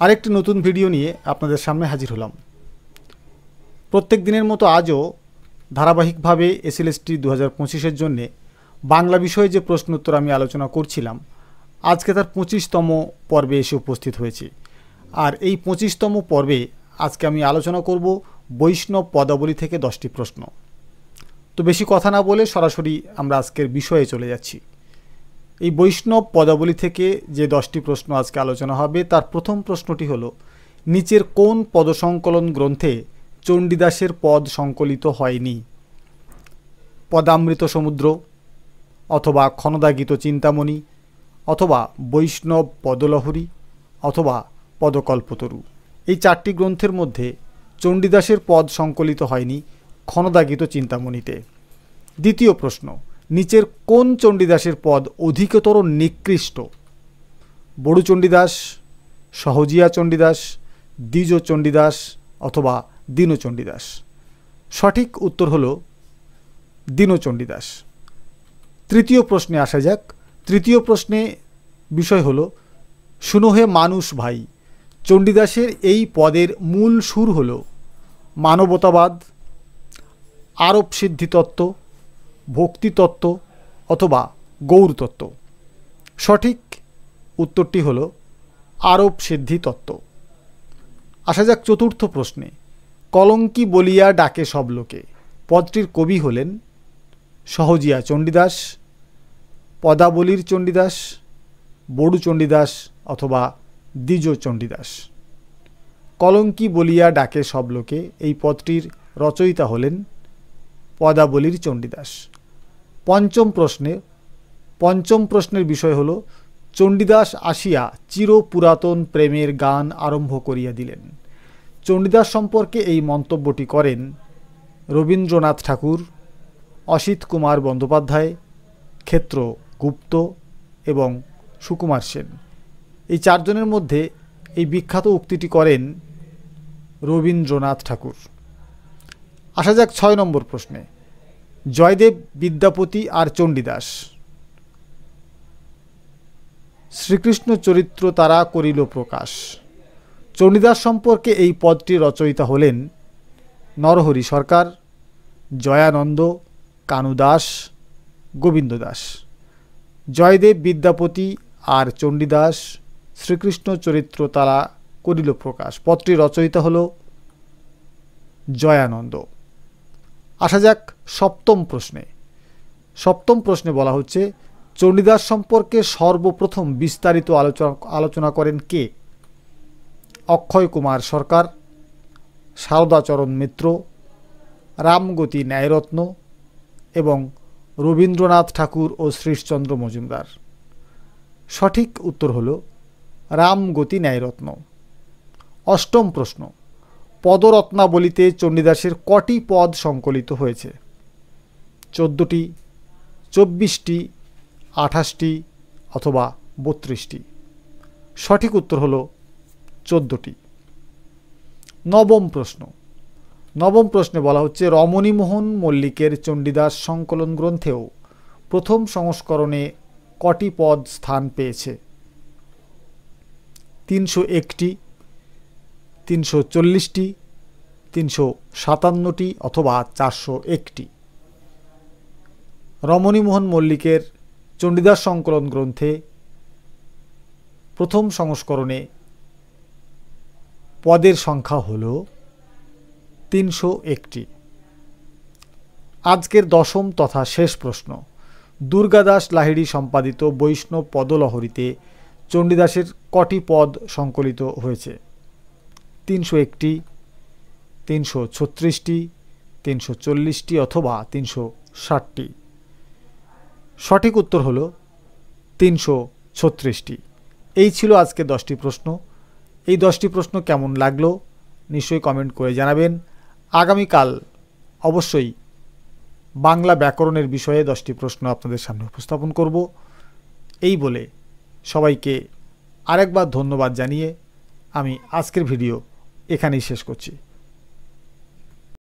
আরেকটি নতুন ভিডিও নিয়ে আপনাদের সামনে হাজির হলাম। প্রত্যেক দিনের মতো আজও ধারাবাহিকভাবে এসএলএসটি 2025-এর জন্যে বাংলা বিষয়ে যে প্রশ্ন উত্তর আমি আলোচনা করছিলাম, আজকে তার 25তম পর্বে এসে উপস্থিত হয়েছি। আর এই 25তম পর্বে আজকে আমি আলোচনা করব বৈষ্ণব পদাবলী থেকে 10টি প্রশ্ন। তো বেশি কথা না বলে সরাসরি আমরা আজকের বিষয়ে চলে যাচ্ছি। এই বৈষ্ণব পদাবলী থেকে যে 10টি প্রশ্ন আজকে আলোচনা হবে, তার প্রথম প্রশ্নটি হলো, নিচের কোন পদসংকলন গ্রন্থে চণ্ডীদাসের পদ সংকলিত হয়নি? পদামৃত সমুদ্র, অথবা ক্ষণদাগীত চিন্তামণি, অথবা বৈষ্ণব পদলহরী, অথবা পদকল্পতরু। এই 4টি গ্রন্থের মধ্যে চণ্ডীদাসের পদ সংকলিত হয়নি ক্ষণদাগীত চিন্তামণিতে। দ্বিতীয় প্রশ্ন, নিচের কোন চণ্ডীদাসের পদ অধিকতর নিকৃষ্ট? বড়ু চণ্ডীদাস, সহজিয়া চণ্ডীদাস, দ্বিজ চণ্ডীদাস, অথবা দীনচণ্ডীদাস? সঠিক উত্তর হলো দীনচণ্ডীদাস। তৃতীয় প্রশ্নে আসা যাক। তৃতীয় প্রশ্নে বিষয় হলো, শুনো হে মানুষ ভাই, চণ্ডীদাসের এই পদের মূল সুর হলো মানবতাবাদ, আরোপ সিদ্ধিতত্ত্ব, ভক্তিতত্ত্ব, অথবা গৌরতত্ত্ব? সঠিক উত্তরটি হলো আরোপ সিদ্ধি তত্ত্ব। আসা যাক চতুর্থ প্রশ্নে। কলঙ্কি বলিয়া ডাকে সব লোকে পদটির কবি হলেন সহজিয়া চণ্ডীদাস, পদাবলীর চণ্ডীদাস, বড়ু চণ্ডীদাস, অথবা দ্বিজ চণ্ডীদাস? কলঙ্কি বলিয়া ডাকে সব লোকে এই পদটির রচয়িতা হলেন পদাবলীর চণ্ডীদাস। পঞ্চম প্রশ্নের বিষয় হলো, চণ্ডীদাস আসিয়া চির পুরাতন প্রেমের গান আরম্ভ করিয়া দিলেন। চণ্ডীদাস সম্পর্কে এই মন্তব্যটি করেন রবীন্দ্রনাথ ঠাকুর, অসিত কুমার বন্দ্যোপাধ্যায়, ক্ষেত্র গুপ্ত এবং সুকুমার সেন। এই 4 জনের মধ্যে এই বিখ্যাত উক্তিটি করেন রবীন্দ্রনাথ ঠাকুর। আসা যাক 6 নম্বর প্রশ্নে। জয়দেব, বিদ্যাপতি আর চণ্ডীদাস শ্রীকৃষ্ণ চরিত্র তারা করিল প্রকাশ। চণ্ডীদাস সম্পর্কে এই পদটির রচয়িতা হলেন নরহরি সরকার, জয়ানন্দ, কানু দাস, গোবিন্দ দাস। জয়দেব, বিদ্যাপতি আর চণ্ডীদাস শ্রীকৃষ্ণ চরিত্র তারা করিল প্রকাশ পদটির রচয়িতা হল জয়ানন্দ। আসা যাক সপ্তম প্রশ্নে। সপ্তম প্রশ্নে বলা হচ্ছে, চণ্ডীদাস সম্পর্কে সর্বপ্রথম বিস্তারিত আলোচনা করেন কে? অক্ষয় কুমার সরকার, সারদাচরণ মিত্র, রামগতি ন্যায়রত্ন এবং রবীন্দ্রনাথ ঠাকুর ও শ্রীশচন্দ্র মজুমদার? সঠিক উত্তর হল রামগতি ন্যায়রত্ন। অষ্টম প্রশ্ন। পদরত্নাবলীতে চণ্ডীদাসের কটি পদ সংকলিত হয়েছে? 14টি, 24টি, 28টি, অথবা 32টি? সঠিক উত্তর হল 14টি। নবম প্রশ্ন। নবম প্রশ্নে বলা হচ্ছে, রমণীমোহন মল্লিকের চণ্ডীদাস সংকলন গ্রন্থেও প্রথম সংস্করণে কটি পদ স্থান পেয়েছে? 301টি, 340টি, 357টি, অথবা 401টি? রমণীমোহন মল্লিকের চণ্ডীদাস সংকলন গ্রন্থে প্রথম সংস্করণে পদের সংখ্যা হল 301টি। আজকের দশম তথা শেষ প্রশ্ন। দুর্গাদাস লাহিড়ী সম্পাদিত বৈষ্ণব পদলহরীতে চণ্ডীদাসের কটি পদ সংকলিত হয়েছে? 301টি, 336টি, 340টি, অথবা 360টি? সঠিক উত্তর হল 336টি। এই ছিল আজকে 10টি প্রশ্ন। এই 10টি প্রশ্ন কেমন লাগলো নিশ্চয়ই কমেন্ট করে জানাবেন। আগামীকাল অবশ্যই বাংলা ব্যাকরণের বিষয়ে 10টি প্রশ্ন আপনাদের সামনে উপস্থাপন করব। এই বলে সবাইকে আরেকবার ধন্যবাদ জানিয়ে আমি আজকের ভিডিও এখানেই শেষ করছি।